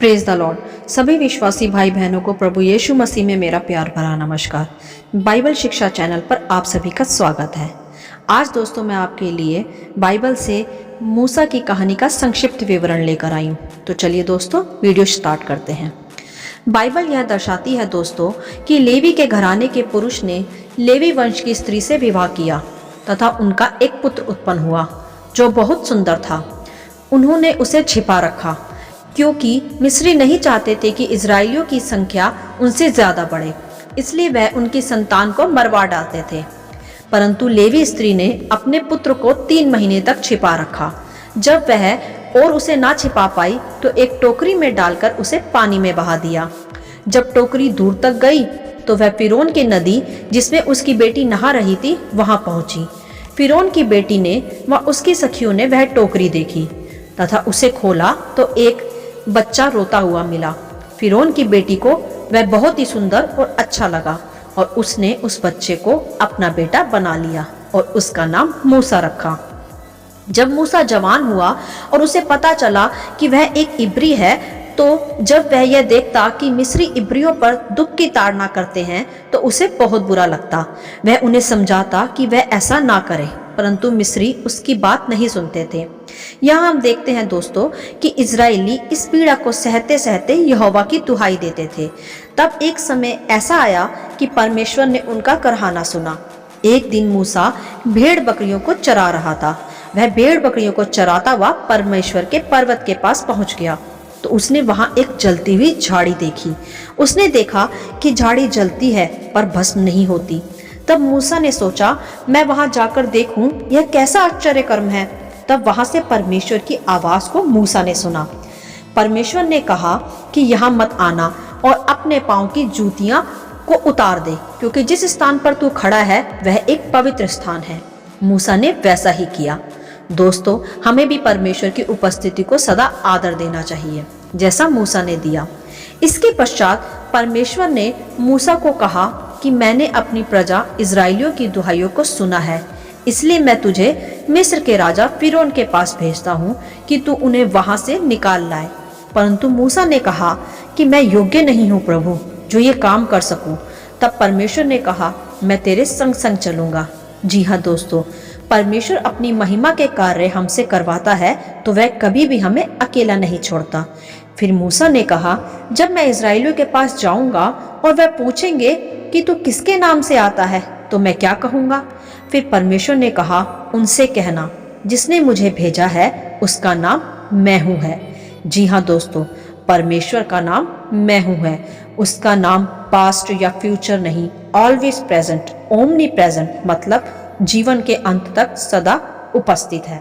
Praise the Lord. सभी विश्वासी भाई बहनों को प्रभु यीशु मसीह में मेरा प्यार भरा नमस्कार। बाइबल शिक्षा चैनल पर आप सभी का स्वागत है। आज दोस्तों मैं आपके लिए बाइबल से मूसा की कहानी का संक्षिप्त विवरण लेकर आई हूँ। तो चलिए दोस्तों वीडियो स्टार्ट करते हैं। बाइबल यह दर्शाती है दोस्तों कि लेवी के घराने के पुरुष ने लेवी वंश की स्त्री से विवाह किया तथा उनका एक पुत्र उत्पन्न हुआ जो बहुत सुंदर था। उन्होंने उसे छिपा रखा क्योंकि मिस्री नहीं चाहते थे कि इजरायलियों की संख्या उनसे ज्यादा बढ़े, इसलिए वह उनकी संतान को मरवा डालते थे। परंतु लेवी स्त्री ने अपने पुत्र को 3 महीने तक छिपा रखा। जब वह और उसे ना छिपा पाई तो एक टोकरी में डालकर उसे पानी में बहा दिया। जब टोकरी दूर तक गई तो वह फिरौन की नदी जिसमें उसकी बेटी नहा रही थी वहां पहुंची। फिरौन की बेटी ने व उसकी सखियों ने वह टोकरी देखी तथा उसे खोला तो एक बच्चा रोता हुआ मिला। फिरौन की बेटी को वह बहुत ही सुंदर और अच्छा लगा और उसने उस बच्चे को अपना बेटा बना लिया और उसका नाम मूसा रखा। जब मूसा जवान हुआ और उसे पता चला कि वह एक इब्री है, तो जब वह यह देखता कि मिस्री इब्रियों पर दुख की ताड़ना करते हैं तो उसे बहुत बुरा लगता। वह उन्हें समझाता कि वह ऐसा ना करे, परंतु मिस्री उसकी बात नहीं सुनते थे। यहाँ हम देखते हैं दोस्तों कि इजरायली इस पीड़ा को सहते सहते यहोवा की दुहाई देते थे। तब एक समय ऐसा आया कि परमेश्वर ने उनका करहाना सुना। एक दिन मूसा भेड़ बकरियों को चरा रहा था। वह भेड़ बकरियों को चराता हुआ परमेश्वर के पर्वत के पास पहुंच गया तो उसने वहां एक जलती हुई झाड़ी देखी। उसने देखा कि झाड़ी जलती है पर भस्म नहीं होती। तब मूसा ने सोचा, मैं वहां जाकर देखूं यह कैसा आश्चर्य कर्म है। तब वहां से परमेश्वर की आवाज को मूसा ने सुना। परमेश्वर ने कहा कि यहाँ मत आना और अपने पांव की जूतियां को उतार दे, क्योंकि जिस स्थान पर तू खड़ा है वह एक पवित्र स्थान है। मूसा ने वैसा ही किया। दोस्तों, हमें भी परमेश्वर की उपस्थिति को सदा आदर देना चाहिए जैसा मूसा ने दिया। इसके पश्चात परमेश्वर ने मूसा को कहा कि मैंने अपनी प्रजा इजरायलियों की दुहाइयों को सुना है, इसलिए मैं तुझे मिस्र के राजा फिरौन के पास भेजता हूँ कि तू उन्हें वहां से निकाल लाए। परंतु मूसा ने कहा कि मैं योग्य नहीं हूँ प्रभु जो ये काम कर सकूं। तब परमेश्वर ने कहा, मैं तेरे संग संग चलूंगा। जी हाँ दोस्तों, परमेश्वर अपनी महिमा के कार्य हमसे करवाता है तो वह कभी भी हमें अकेला नहीं छोड़ता। फिर मूसा ने कहा, जब मैं इजरायलियों के पास जाऊंगा और वह पूछेंगे कि तू किसके नाम से आता है तो मैं क्या कहूंगा? फिर परमेश्वर ने कहा, उनसे कहना जिसने मुझे भेजा है उसका नाम मैं हूँ है। जी हाँ दोस्तों, परमेश्वर का नाम मैं हूँ है। उसका नाम पास्ट या फ्यूचर नहीं, ऑलवेज प्रेजेंट, ओमनी प्रेजेंट, मतलब जीवन के अंत तक सदा उपस्थित है।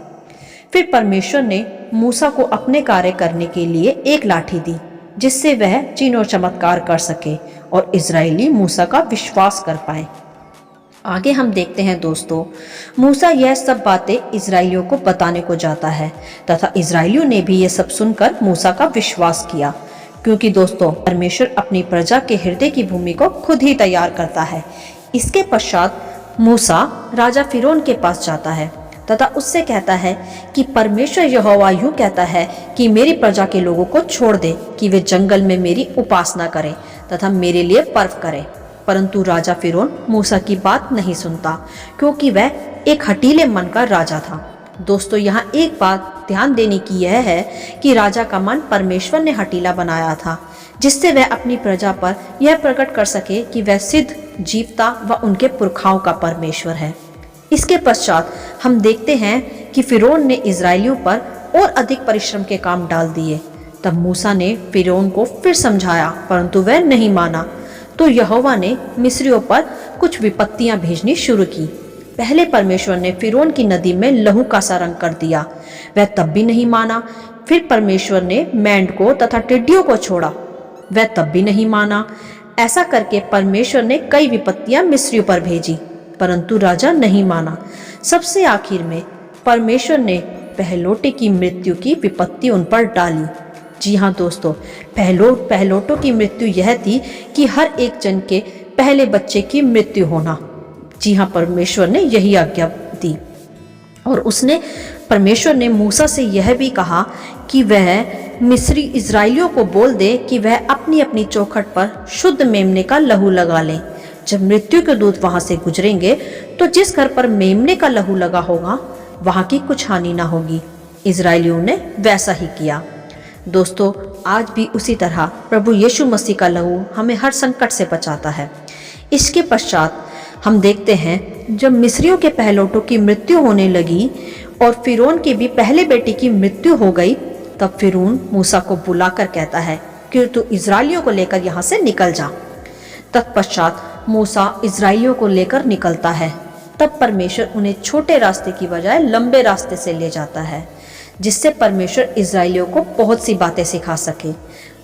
फिर परमेश्वर ने मूसा को अपने कार्य करने के लिए एक लाठी दी जिससे वह चिन्ह और चमत्कार कर सके और इजरायली मूसा का विश्वास कर पाए। आगे हम देखते हैं दोस्तों, मूसा यह सब बातें इजरायलियों को बताने को जाता है तथा इजरायलियों ने भी यह सब सुनकर मूसा का विश्वास किया, क्योंकि दोस्तों परमेश्वर अपनी प्रजा के हृदय की भूमि को खुद ही तैयार करता है। इसके पश्चात मूसा राजा फिरौन के पास जाता है तथा उससे कहता है कि परमेश्वर यहोवा यूं कहता है कि मेरी प्रजा के लोगों को छोड़ दे कि वे जंगल में मेरी उपासना करें तथा मेरे लिए पर्व करें। परंतु राजा फिरौन मूसा की बात नहीं सुनता, क्योंकि वह एक हठीले मन का राजा था। दोस्तों, यहाँ एक बात ध्यान देने की यह है कि राजा का मन परमेश्वर ने हठीला बनाया था, जिससे वह अपनी प्रजा पर यह प्रकट कर सके कि वह सिद्ध, जीवता व उनके पुरखाओं का परमेश्वर है। इसके पश्चात हम देखते हैं कि फिरौन ने इजरायलियों पर और अधिक परिश्रम के काम डाल दिए। तब मूसा ने फिरौन को फिर समझाया, परंतु वह नहीं माना। तो यहोवा ने मिस्रियों पर कुछ विपत्तियां भेजनी शुरू की। पहले परमेश्वर ने फिरौन की नदी में लहू का सा रंग कर दिया, वह तब भी नहीं माना। फिर परमेश्वर ने मेंढकों तथा टिड्डियों को छोड़ा, वह तब भी नहीं माना। ऐसा करके परमेश्वर ने कई विपत्तियां मिस्रियों पर भेजी, परंतु राजा नहीं माना। सबसे आखिर में परमेश्वर ने पहलोटे की मृत्यु की विपत्ति उन पर डाली। जी हाँ दोस्तों, पहलोटों की मृत्यु यह थी कि हर एक जन के पहले बच्चे की मृत्यु होना। जी हाँ, परमेश्वर ने यही आज्ञा दी और परमेश्वर ने मूसा से यह भी कहा कि वह मिस्री इजरायलियों को बोल दे कि वह अपनी अपनी चौखट पर शुद्ध मेमने का लहू लगा लें। जब मृत्यु के दूत वहां से गुजरेंगे तो जिस घर पर मेमने का लहू लगा होगा वहां की कुछ हानि ना होगी। इजरायलियों ने वैसा ही किया। दोस्तों, आज भी उसी तरह प्रभु यीशु मसीह का लहू हमें हर संकट से बचाता है। इसके पश्चात हम देखते हैं जब मिस्रियों के पहलौठों की मृत्यु होने लगी और फिरौन की भी पहले बेटी की मृत्यु हो गई, तब फिरौन मूसा को बुलाकर कहता है कि तू इजरायलियों को लेकर यहाँ से निकल जा। तत्पश्चात मूसा इजरायलियों को लेकर निकलता है। तब परमेश्वर उन्हें छोटे रास्ते की बजाय लंबे रास्ते से ले जाता है, जिससे परमेश्वर इजरायलियों को बहुत सी बातें सिखा सके,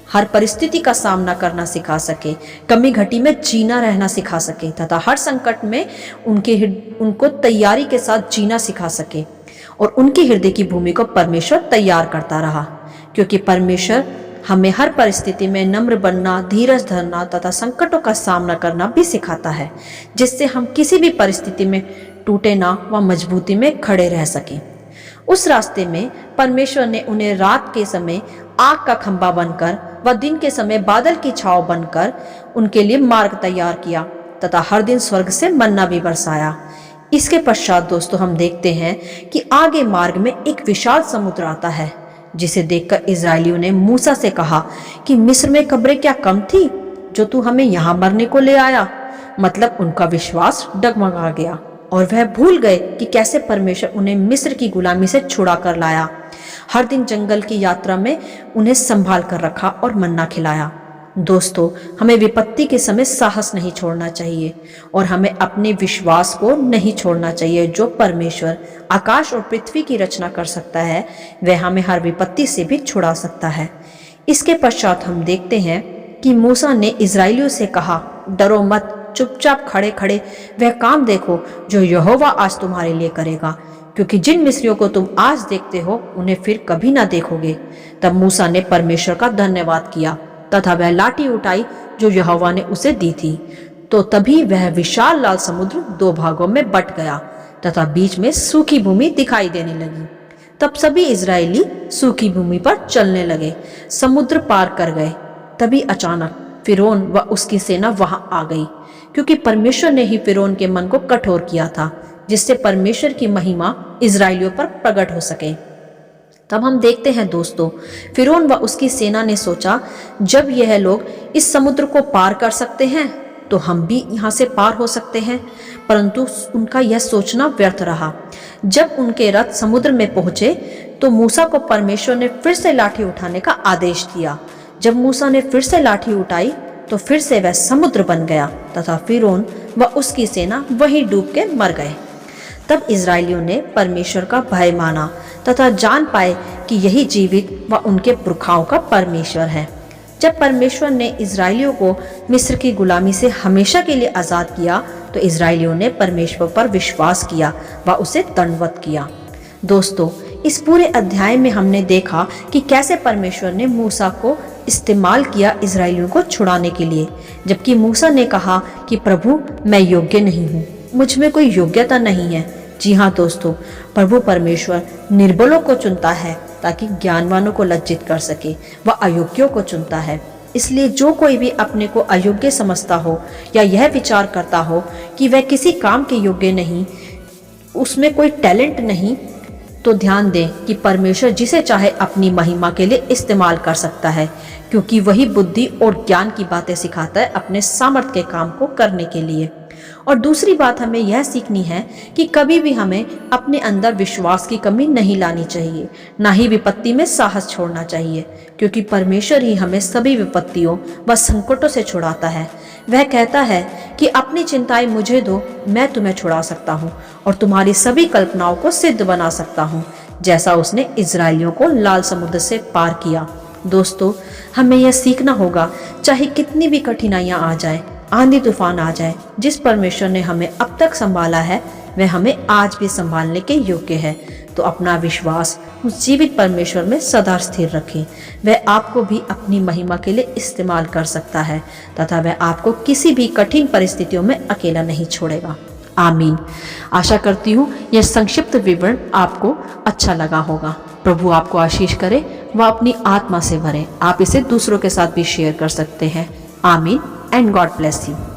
हर परिस्थिति का सामना करना सिखा सके, कमी घटी में जीना रहना सिखा सके तथा हर संकट में उनको तैयारी के साथ जीना सिखा सके। और उनके हृदय की भूमि को परमेश्वर तैयार करता रहा, क्योंकि परमेश्वर हमें हर परिस्थिति में नम्र बनना, धीरज धरना तथा संकटों का सामना करना भी सिखाता है, जिससे हम किसी भी परिस्थिति में टूटे ना व मजबूती में खड़े रह सकें। उस रास्ते में परमेश्वर ने उन्हें रात के समय आग का खंभा बनकर व दिन के समय बादल की छाव बनकर उनके लिए मार्ग तैयार किया तथा हर दिन स्वर्ग से मन्ना भी बरसाया। इसके पश्चात दोस्तों हम देखते हैं कि आगे मार्ग में एक विशाल समुद्र आता है, जिसे देखकर इजरायलियों ने मूसा से कहा कि मिस्र में कब्रें क्या कम थी जो तू हमें यहाँ मरने को ले आया। मतलब उनका विश्वास डगमगा गया और वह भूल गए कि कैसे परमेश्वर उन्हें मिस्र की गुलामी से छुड़ा कर लाया। हर दिन जंगल की यात्रा में उन्हें संभाल कर रखा और मन्ना खिलाया। दोस्तों, हमें विपत्ति के समय साहस नहीं छोड़ना चाहिए और हमें अपने विश्वास को नहीं छोड़ना चाहिए। जो परमेश्वर आकाश और पृथ्वी की रचना कर सकता है, वह हमें हर विपत्ति से भी छुड़ा सकता है। इसके पश्चात हम देखते हैं कि मूसा ने इजरायलियों से कहा, डरो मत, चुपचाप खड़े खड़े वह काम देखो जो यहोवा आज तुम्हारे लिए करेगा, क्योंकि जिन मिस्रियों को तुम आज देखते हो उन्हें फिर कभी ना देखोगे। तब मूसा ने परमेश्वर का धन्यवाद किया तथा वह लाठी उठाई जो यहोवा ने उसे दी थी। तो तभी वह विशाल लाल समुद्र दो भागों में बट गया तथा बीच में सूखी भूमि दिखाई देने लगी। तब सभी इजरायली सूखी भूमि पर चलने लगे, समुद्र पार कर गए। तभी अचानक फिरौन व उसकी सेना वहां आ गई, क्योंकि परमेश्वर ने ही फिरौन के मन को कठोर किया था, जिससे परमेश्वर की महिमा इजरायलियों पर प्रकट हो सके। तब हम देखते हैं दोस्तों, फिरौन व उसकी सेना ने सोचा, जब यह लोग इस समुद्र को पार कर सकते हैं तो हम भी यहाँ से पार हो सकते हैं। परंतु उनका यह सोचना व्यर्थ रहा। जब उनके रथ समुद्र में पहुंचे तो मूसा को परमेश्वर ने फिर से लाठी उठाने का आदेश दिया। जब मूसा ने फिर से लाठी उठाई तो फिर से वह समुद्र बन गया तथा फिरौन व उसकी सेना वहीं डूब के मर गए। तब इजरायलियों ने परमेश्वर का भय माना तथा जान पाए कि यही जीवित व उनके पुरखाओं का परमेश्वर है। जब परमेश्वर ने इजरायलियों को मिस्र की गुलामी से हमेशा के लिए आज़ाद किया तो इजरायलियों ने परमेश्वर पर विश्वास किया व उसे दंडवत किया। दोस्तों, इस पूरे अध्याय में हमने देखा कि कैसे परमेश्वर ने मूसा को इस्तेमाल किया इजरायलियों को छुड़ाने के लिए, जबकि मूसा ने कहा कि प्रभु मैं योग्य नहीं हूँ, मुझ में कोई योग्यता नहीं है। जी हाँ दोस्तों, प्रभु परमेश्वर निर्बलों को चुनता है ताकि ज्ञानवानों को लज्जित कर सके, वह अयोग्यों को चुनता है। इसलिए जो कोई भी अपने को अयोग्य समझता हो या यह विचार करता हो कि वह किसी काम के योग्य नहीं, उसमें कोई टैलेंट नहीं, तो ध्यान दें कि परमेश्वर जिसे चाहे अपनी महिमा के लिए इस्तेमाल कर सकता है, क्योंकि वही बुद्धि और ज्ञान की बातें सिखाता है अपने सामर्थ्य के काम को करने के लिए। और दूसरी बात हमें यह सीखनी है कि कभी भी हमें अपने अंदर विश्वास की कमी नहीं लानी चाहिए, ना ही विपत्ति में साहस छोड़ना चाहिए, क्योंकि परमेश्वर ही हमें सभी विपत्तियों व संकटों से छुड़ाता है। वह कहता है कि अपनी चिंताएं मुझे दो, मैं तुम्हें छुड़ा सकता हूँ और तुम्हारी सभी कल्पनाओं को सिद्ध बना सकता हूँ, जैसा उसने इजरायलियों को लाल समुद्र से पार किया। दोस्तों, हमें यह सीखना होगा, चाहे कितनी भी कठिनाइयाँ आ जाए, आंधी तूफान आ जाए, जिस परमेश्वर ने हमें अब तक संभाला है वह हमें आज भी संभालने के योग्य है। तो अपना विश्वास उस जीवित परमेश्वर में सदा स्थिर रखें। वह आपको भी अपनी महिमा के लिए इस्तेमाल कर सकता है तथा वह आपको किसी भी कठिन परिस्थितियों में अकेला नहीं छोड़ेगा। आमीन। आशा करती हूँ यह संक्षिप्त विवरण आपको अच्छा लगा होगा। प्रभु आपको आशीष करे व अपनी आत्मा से भरे। आप इसे दूसरों के साथ भी शेयर कर सकते हैं। आमीन एंड गॉड ब्लेस यू।